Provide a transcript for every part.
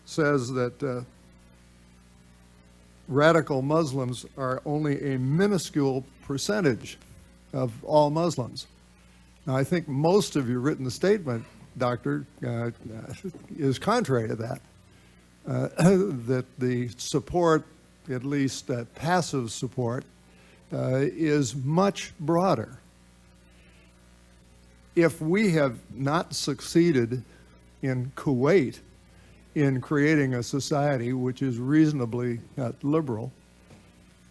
says that radical Muslims are only a minuscule percentage of all Muslims. Now, I think most of your written statement, Doctor, is contrary to that. That the support, at least passive support, is much broader. If we have not succeeded in Kuwait in creating a society which is reasonably liberal,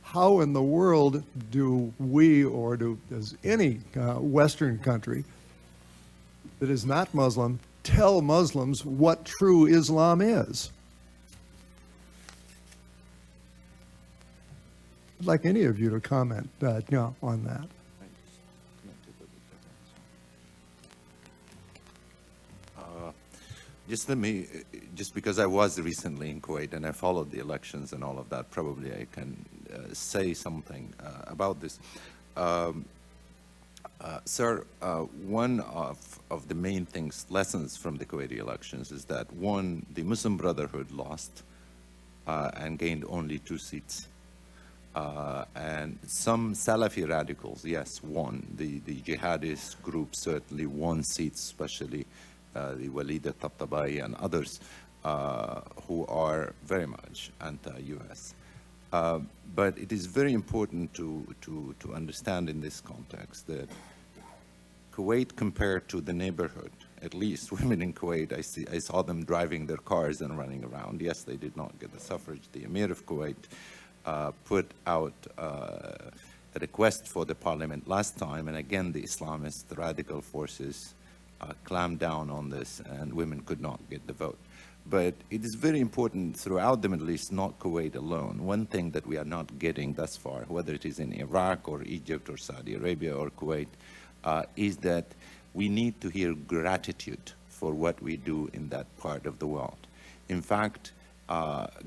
how in the world do we, or does any Western country that is not Muslim tell Muslims what true Islam is? I'd like any of you to comment on that. Just because I was recently in Kuwait and I followed the elections and all of that, probably I can say something about this. Sir, one of the main lessons from the Kuwaiti elections is that, one, the Muslim Brotherhood lost and gained only 2 seats. And some Salafi radicals, yes, won. The jihadist group certainly won seats, especially the Walid al-Tabtabai and others who are very much anti-US. But it is very important to understand in this context that Kuwait, compared to the neighborhood, at least women in Kuwait, I saw them driving their cars and running around. Yes, they did not get the suffrage. The Emir of Kuwait put out a request for the parliament last time, and again the Islamist radical forces clamped down on this, and women could not get the vote. But it is very important throughout the Middle East, not Kuwait alone. One thing that we are not getting thus far, whether it is in Iraq or Egypt or Saudi Arabia or Kuwait, is that we need to hear gratitude for what we do in that part of the world. In fact,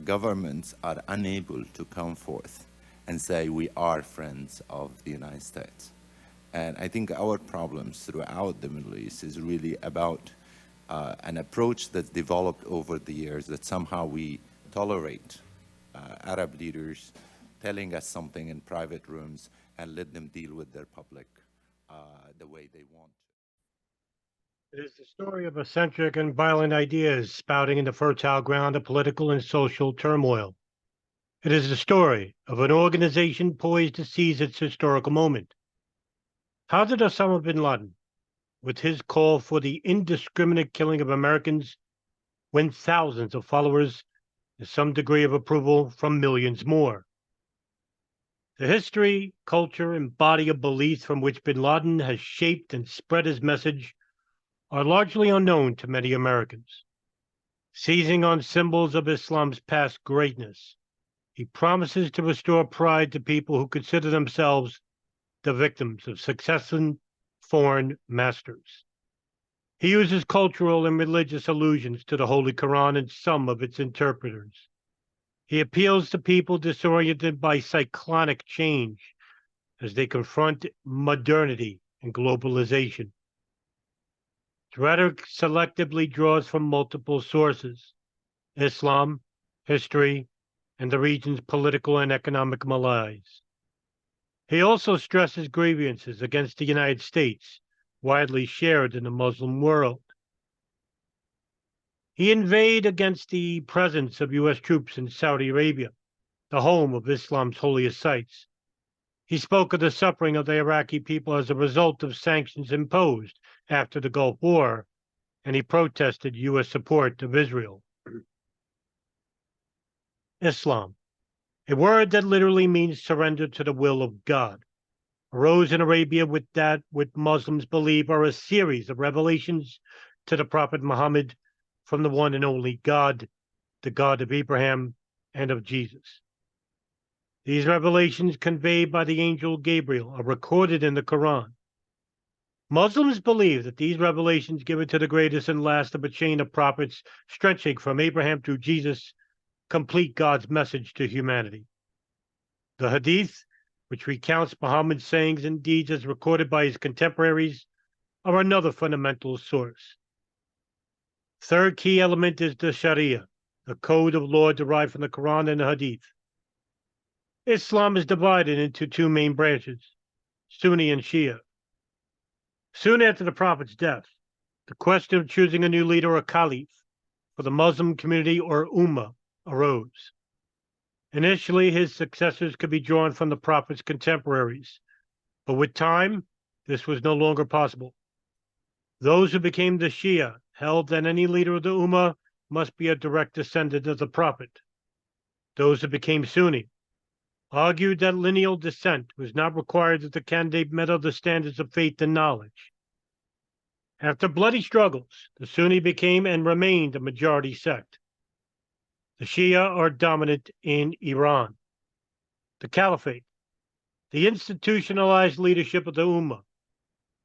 governments are unable to come forth and say we are friends of the United States. And I think our problems throughout the Middle East is really about an approach that's developed over the years, that somehow we tolerate Arab leaders telling us something in private rooms and let them deal with their public the way they want. It is the story of eccentric and violent ideas spouting in the fertile ground of political and social turmoil. It is the story of an organization poised to seize its historical moment. How did Osama bin Laden, with his call for the indiscriminate killing of Americans, win thousands of followers and some degree of approval from millions more? The history, culture, and body of beliefs from which bin Laden has shaped and spread his message are largely unknown to many Americans. Seizing on symbols of Islam's past greatness, he promises to restore pride to people who consider themselves the victims of successive foreign masters. He uses cultural and religious allusions to the Holy Quran and some of its interpreters. He appeals to people disoriented by cyclonic change as they confront modernity and globalization. His rhetoric selectively draws from multiple sources: Islam, history, and the region's political and economic malaise. He also stresses grievances against the United States, widely shared in the Muslim world. He inveighed against the presence of U.S. troops in Saudi Arabia, the home of Islam's holiest sites. He spoke of the suffering of the Iraqi people as a result of sanctions imposed after the Gulf War, and he protested U.S. support of Israel. Islam, a word that literally means surrender to the will of God, arose in Arabia with that what Muslims believe are a series of revelations to the Prophet Muhammad from the one and only God, the God of Abraham and of Jesus. These revelations conveyed by the angel Gabriel are recorded in the Quran. Muslims believe that these revelations given to the greatest and last of a chain of prophets stretching from Abraham through Jesus complete God's message to humanity. The Hadith, which recounts Muhammad's sayings and deeds as recorded by his contemporaries, are another fundamental source. Third key element is the Sharia, a code of law derived from the Quran and the Hadith. Islam is divided into two main branches, Sunni and Shia. Soon after the Prophet's death, the question of choosing a new leader or caliph for the Muslim community or Ummah arose. Initially, his successors could be drawn from the Prophet's contemporaries, but with time, this was no longer possible. Those who became the Shia held that any leader of the Ummah must be a direct descendant of the Prophet. Those who became Sunni argued that lineal descent was not required if the candidate met other standards of faith and knowledge. After bloody struggles, the Sunni became and remained a majority sect. The Shia are dominant in Iran. The Caliphate, the institutionalized leadership of the Ummah,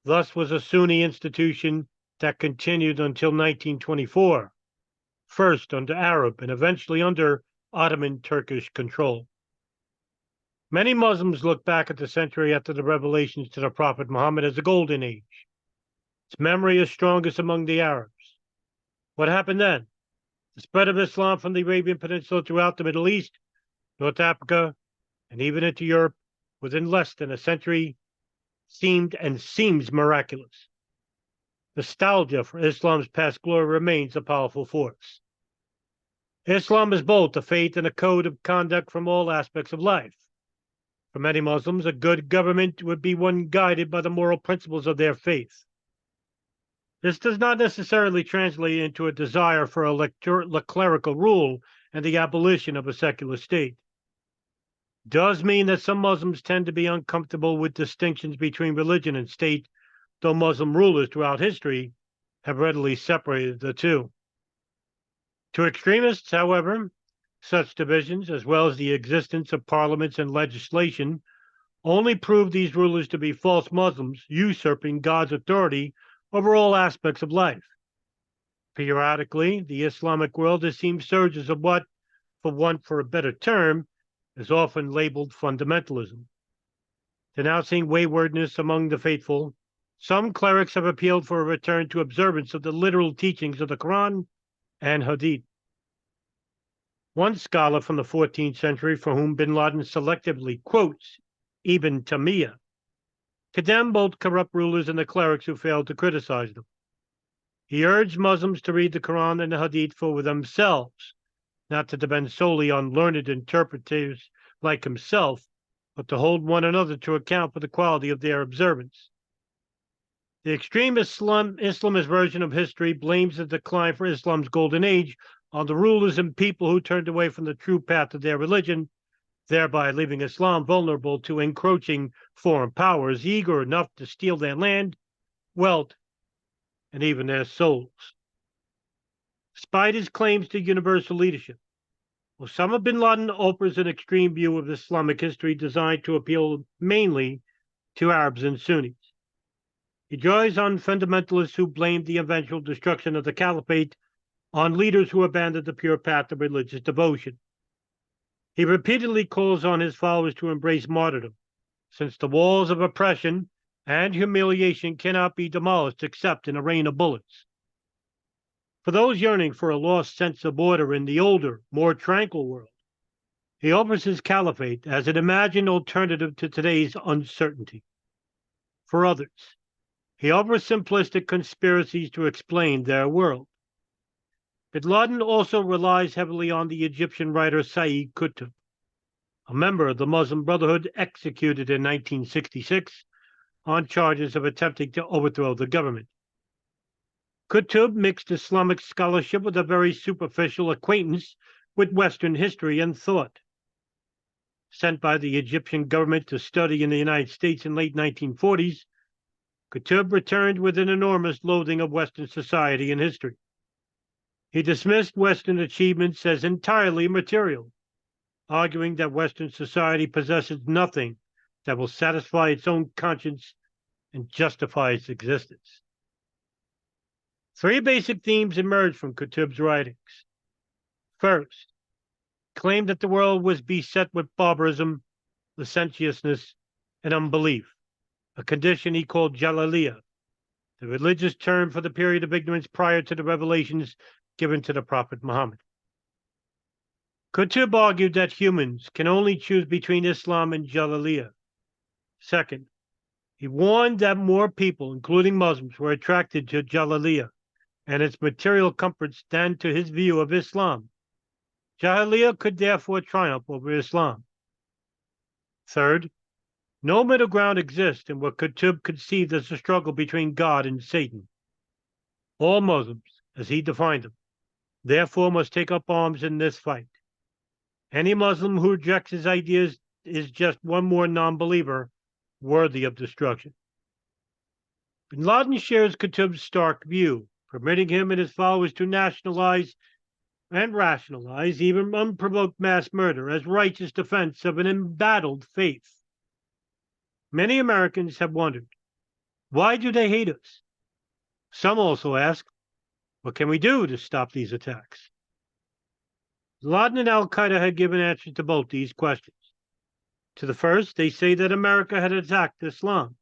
thus was a Sunni institution that continued until 1924, first under Arab and eventually under Ottoman Turkish control. Many Muslims look back at the century after the revelations to the Prophet Muhammad as a golden age. Its memory is strongest among the Arabs. What happened then? The spread of Islam from the Arabian Peninsula throughout the Middle East, North Africa, and even into Europe within less than a century seemed and seems miraculous. Nostalgia for Islam's past glory remains a powerful force. Islam is both a faith and a code of conduct from all aspects of life. For many Muslims, a good government would be one guided by the moral principles of their faith. This does not necessarily translate into a desire for a clerical rule and the abolition of a secular state. It does mean that some Muslims tend to be uncomfortable with distinctions between religion and state, though Muslim rulers throughout history have readily separated the two. To extremists, however, such divisions, as well as the existence of parliaments and legislation, only prove these rulers to be false Muslims usurping God's authority over all aspects of life. Periodically, the Islamic world has seen surges of what, for want for a better term, is often labeled fundamentalism. Denouncing waywardness among the faithful, some clerics have appealed for a return to observance of the literal teachings of the Quran and Hadith. One scholar from the 14th century, for whom bin Laden selectively quotes Ibn Taymiyyah, condemned both corrupt rulers and the clerics who failed to criticize them. He urged Muslims to read the Quran and the Hadith for themselves, not to depend solely on learned interpreters like himself, but to hold one another to account for the quality of their observance. The extreme Islamist version of history blames the decline for Islam's golden age on the rulers and people who turned away from the true path of their religion, thereby leaving Islam vulnerable to encroaching foreign powers eager enough to steal their land, wealth, and even their souls. Despite his claims to universal leadership, Osama bin Laden offers an extreme view of Islamic history designed to appeal mainly to Arabs and Sunnis. He draws on fundamentalists who blamed the eventual destruction of the caliphate on leaders who abandoned the pure path of religious devotion. He repeatedly calls on his followers to embrace martyrdom, since the walls of oppression and humiliation cannot be demolished except in a rain of bullets. For those yearning for a lost sense of order in the older, more tranquil world, he offers his caliphate as an imagined alternative to today's uncertainty. For others, he offers simplistic conspiracies to explain their world. Bin Laden also relies heavily on the Egyptian writer Sayyid Qutb, a member of the Muslim Brotherhood executed in 1966 on charges of attempting to overthrow the government. Qutb mixed Islamic scholarship with a very superficial acquaintance with Western history and thought. Sent by the Egyptian government to study in the United States in late 1940s, Qutb returned with an enormous loathing of Western society and history. He dismissed Western achievements as entirely material, arguing that Western society possesses nothing that will satisfy its own conscience and justify its existence. Three basic themes emerge from Qutb's writings. First, claimed that the world was beset with barbarism, licentiousness, and unbelief, a condition he called Jalaliya, the religious term for the period of ignorance prior to the revelations given to the Prophet Muhammad. Qutb argued that humans can only choose between Islam and Jalaliya. Second, he warned that more people, including Muslims, were attracted to Jalaliya and its material comforts than to his view of Islam. Jahiliyyah could therefore triumph over Islam. Third, no middle ground exists in what Qutb conceived as a struggle between God and Satan. All Muslims, as he defined them, therefore must take up arms in this fight. Any Muslim who rejects his ideas is just one more non-believer worthy of destruction. Bin Laden shares Qutb's stark view, permitting him and his followers to nationalize and rationalize even unprovoked mass murder as righteous defense of an embattled faith. Many Americans have wondered, why do they hate us? Some also ask, what can we do to stop these attacks? Laden and al-Qaeda had given answers to both these questions. To the first, they say that America had attacked Islam.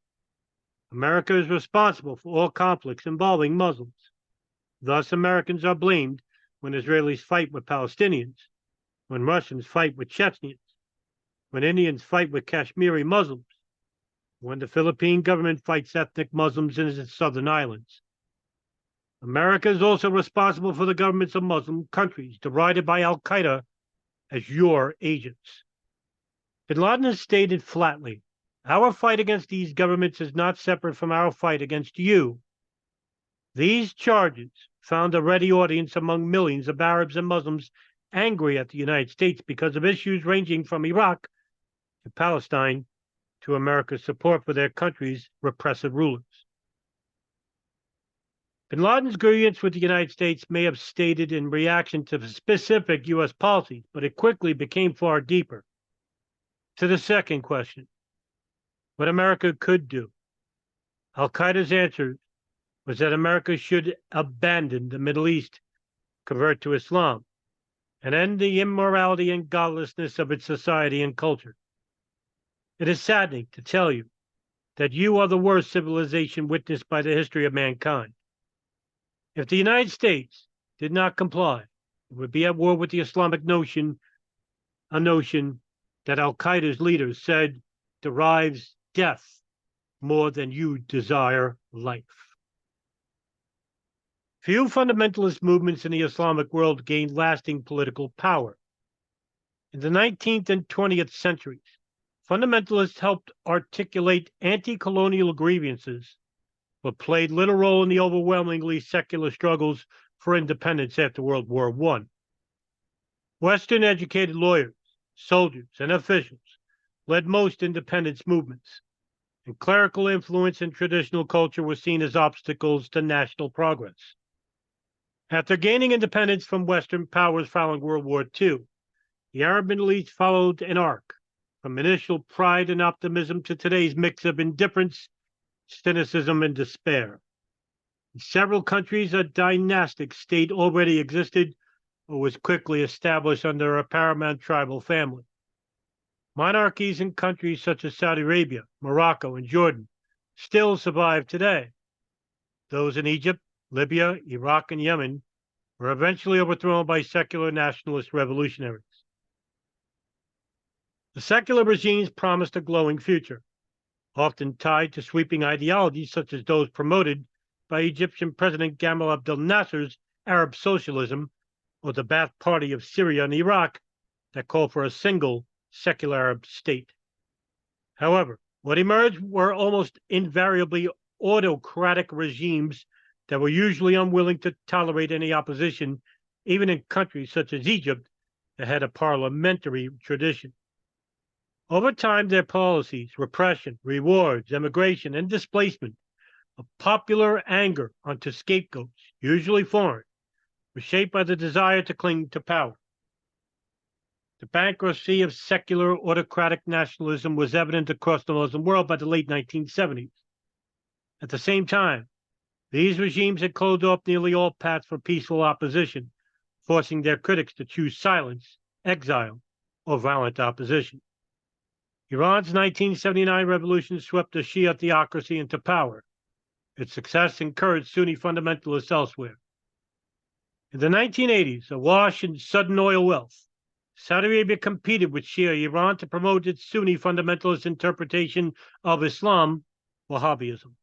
America is responsible for all conflicts involving Muslims. Thus, Americans are blamed when Israelis fight with Palestinians, when Russians fight with Chechens, when Indians fight with Kashmiri Muslims, when the Philippine government fights ethnic Muslims in its southern islands. America is also responsible for the governments of Muslim countries derided by al-Qaeda as your agents. Bin Laden has stated flatly, our fight against these governments is not separate from our fight against you. These charges found a ready audience among millions of Arabs and Muslims angry at the United States because of issues ranging from Iraq to Palestine to America's support for their country's repressive rulers. Bin Laden's agreements with the United States may have stated in reaction to specific U.S. policies, but it quickly became far deeper. To the second question, what America could do, al-Qaeda's answer was that America should abandon the Middle East, convert to Islam, and end the immorality and godlessness of its society and culture. It is saddening to tell you that you are the worst civilization witnessed by the history of mankind. If the United States did not comply, it would be at war with the Islamic notion, a notion that al-Qaeda's leaders said derives death more than you desire life. Few fundamentalist movements in the Islamic world gained lasting political power. In the 19th and 20th centuries, fundamentalists helped articulate anti-colonial grievances, but played little role in the overwhelmingly secular struggles for independence after World War I. Western educated lawyers, soldiers, and officials led most independence movements, and clerical influence and traditional culture were seen as obstacles to national progress. After gaining independence from Western powers following World War II, the Arab Middle East followed an arc from initial pride and optimism to today's mix of indifference, cynicism, and despair. In several countries, a dynastic state already existed or was quickly established under a paramount tribal family. Monarchies in countries such as Saudi Arabia, Morocco, and Jordan still survive today. Those in Egypt, Libya, Iraq, and Yemen were eventually overthrown by secular nationalist revolutionaries. The secular regimes promised a glowing future, often tied to sweeping ideologies such as those promoted by Egyptian President Gamal Abdel Nasser's Arab socialism or the Ba'ath Party of Syria and Iraq that called for a single secular Arab state. However, what emerged were almost invariably autocratic regimes that were usually unwilling to tolerate any opposition, even in countries such as Egypt that had a parliamentary tradition. Over time, their policies, repression, rewards, immigration, and displacement of popular anger onto scapegoats, usually foreign, were shaped by the desire to cling to power. The bankruptcy of secular autocratic nationalism was evident across the Muslim world by the late 1970s. At the same time, these regimes had closed off nearly all paths for peaceful opposition, forcing their critics to choose silence, exile, or violent opposition. Iran's 1979 revolution swept a Shia theocracy into power. Its success encouraged Sunni fundamentalists elsewhere. In the 1980s, awash in sudden oil wealth, Saudi Arabia competed with Shia Iran to promote its Sunni fundamentalist interpretation of Islam, Wahhabism.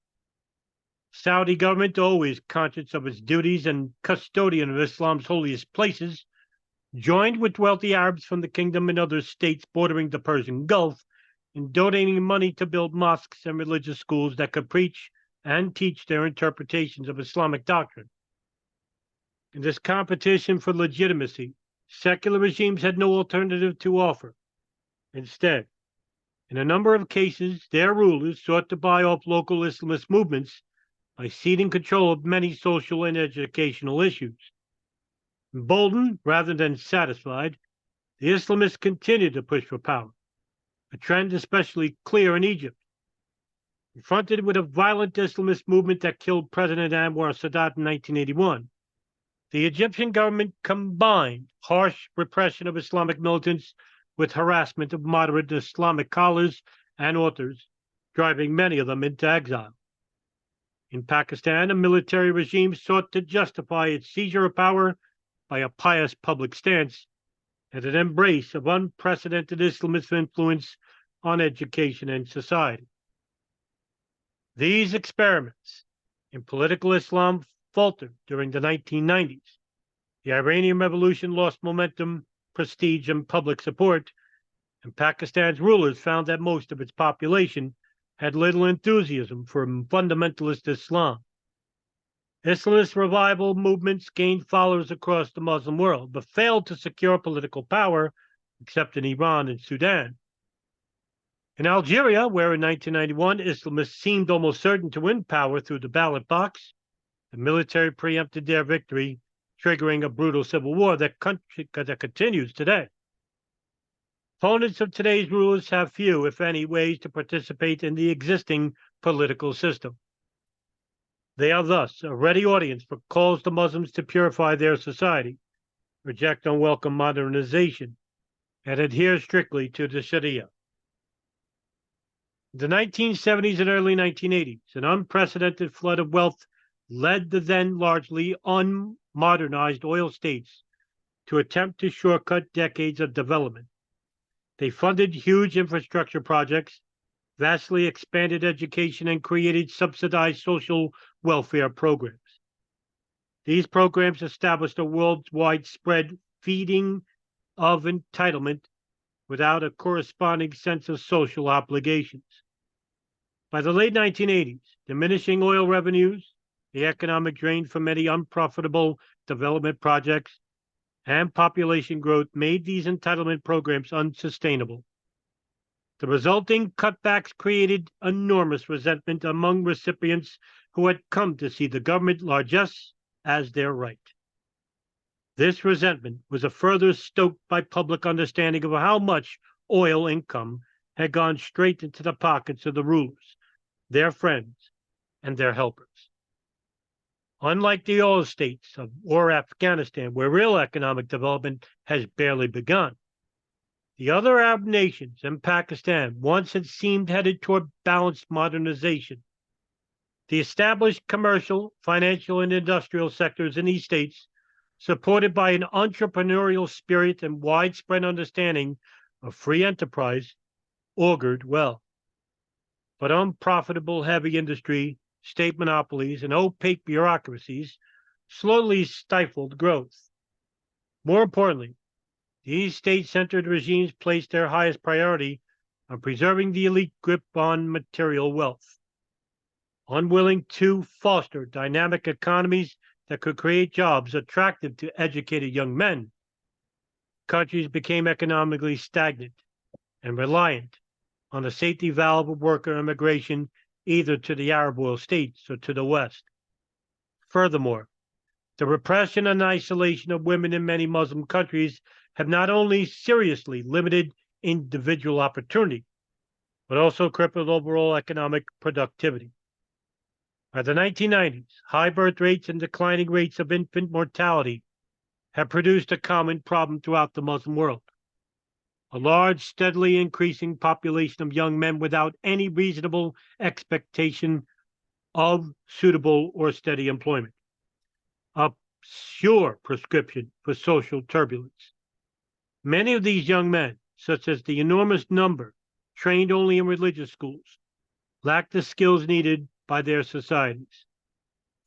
Saudi government, always conscious of its duties and custodian of Islam's holiest places, joined with wealthy Arabs from the kingdom and other states bordering the Persian Gulf in donating money to build mosques and religious schools that could preach and teach their interpretations of Islamic doctrine. In this competition for legitimacy, secular regimes had no alternative to offer. Instead, in a number of cases, their rulers sought to buy off local Islamist movements by ceding control of many social and educational issues. Emboldened rather than satisfied, the Islamists continued to push for power, a trend especially clear in Egypt. Confronted with a violent Islamist movement that killed President Anwar Sadat in 1981, the Egyptian government combined harsh repression of Islamic militants with harassment of moderate Islamic scholars and authors, driving many of them into exile. In Pakistan, a military regime sought to justify its seizure of power by a pious public stance and an embrace of unprecedented Islamist influence on education and society. These experiments in political Islam faltered during the 1990s. The Iranian Revolution lost momentum, prestige, and public support, and Pakistan's rulers found that most of its population had little enthusiasm for fundamentalist Islam. Islamist revival movements gained followers across the Muslim world, but failed to secure political power, except in Iran and Sudan. In Algeria, where in 1991 Islamists seemed almost certain to win power through the ballot box, the military preempted their victory, triggering a brutal civil war that continues today. Opponents of today's rulers have few, if any, ways to participate in the existing political system. They are thus a ready audience for calls to Muslims to purify their society, reject unwelcome modernization, and adhere strictly to the Sharia. In the 1970s and early 1980s, an unprecedented flood of wealth led the then largely unmodernized oil states to attempt to shortcut decades of development. They funded huge infrastructure projects, vastly expanded education, and created subsidized social welfare programs. These programs established a worldwide spread feeding of entitlement without a corresponding sense of social obligations. By the late 1980s, diminishing oil revenues, the economic drain from many unprofitable development projects, and population growth made these entitlement programs unsustainable. The resulting cutbacks created enormous resentment among recipients who had come to see the government largesse as their right. This resentment was further stoked by public understanding of how much oil income had gone straight into the pockets of the rulers, their friends, and their helpers. Unlike the oil states or Afghanistan, where real economic development has barely begun, the other Arab nations and Pakistan once had seemed headed toward balanced modernization. The established commercial, financial, and industrial sectors in these states, supported by an entrepreneurial spirit and widespread understanding of free enterprise, augured well. But unprofitable heavy industry, state monopolies, and opaque bureaucracies slowly stifled growth. More importantly, these state-centered regimes placed their highest priority on preserving the elite grip on material wealth. Unwilling to foster dynamic economies that could create jobs attractive to educated young men, countries became economically stagnant and reliant on the safety valve of worker immigration either to the Arab world states or to the West. Furthermore, the repression and isolation of women in many Muslim countries have not only seriously limited individual opportunity, but also crippled overall economic productivity. By the 1990s, high birth rates and declining rates of infant mortality have produced a common problem throughout the Muslim world. A large, steadily increasing population of young men without any reasonable expectation of suitable or steady employment. A sure prescription for social turbulence. Many of these young men, such as the enormous number trained only in religious schools, lacked the skills needed by their societies.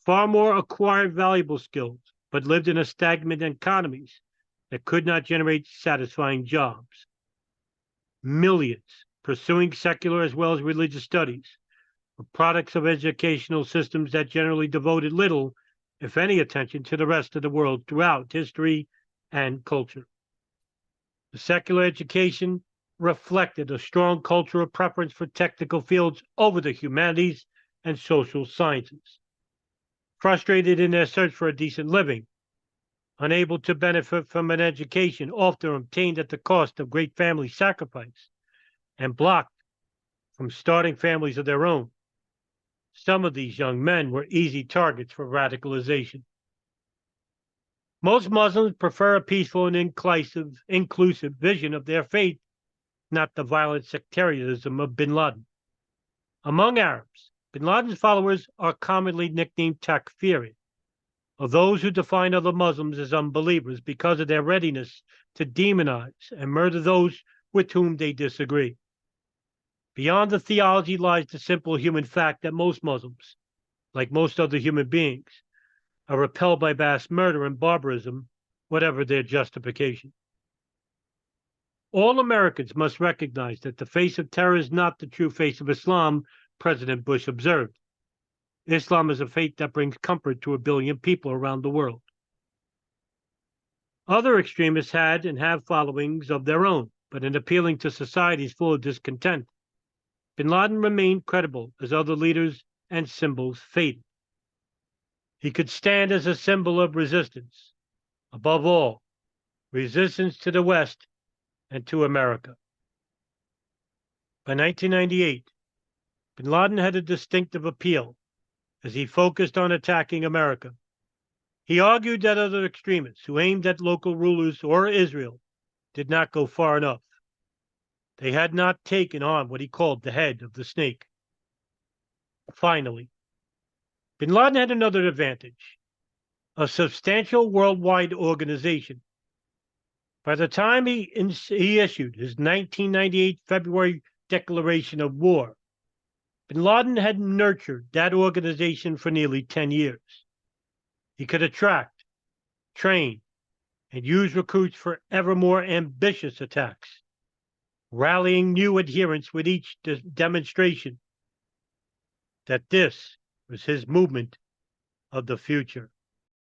Far more acquired valuable skills, but lived in a stagnant economies that could not generate satisfying jobs. Millions pursuing secular as well as religious studies were products of educational systems that generally devoted little, if any, attention to the rest of the world throughout history and culture. The secular education reflected a strong cultural preference for technical fields over the humanities and social sciences. Frustrated in their search for a decent living, unable to benefit from an education often obtained at the cost of great family sacrifice, and blocked from starting families of their own, some of these young men were easy targets for radicalization. Most Muslims prefer a peaceful and inclusive vision of their faith, not the violent sectarianism of bin Laden. Among Arabs, bin Laden's followers are commonly nicknamed takfiri, or those who define other Muslims as unbelievers because of their readiness to demonize and murder those with whom they disagree. Beyond the theology lies the simple human fact that most Muslims, like most other human beings, are repelled by mass murder and barbarism, whatever their justification. All Americans must recognize that the face of terror is not the true face of Islam, President Bush observed. Islam is a faith that brings comfort to 1 billion people around the world. Other extremists had and have followings of their own, but in appealing to societies full of discontent, bin Laden remained credible as other leaders and symbols faded. He could stand as a symbol of resistance, above all, resistance to the West and to America. By 1998, bin Laden had a distinctive appeal as he focused on attacking America. He argued that other extremists who aimed at local rulers or Israel did not go far enough. They had not taken on what he called the head of the snake. Finally, bin Laden had another advantage, a substantial worldwide organization. By the time he issued his 1998 February declaration of war, bin Laden had nurtured that organization for nearly 10 years. He could attract, train, and use recruits for ever more ambitious attacks, rallying new adherents with each demonstration that this was his movement of the future.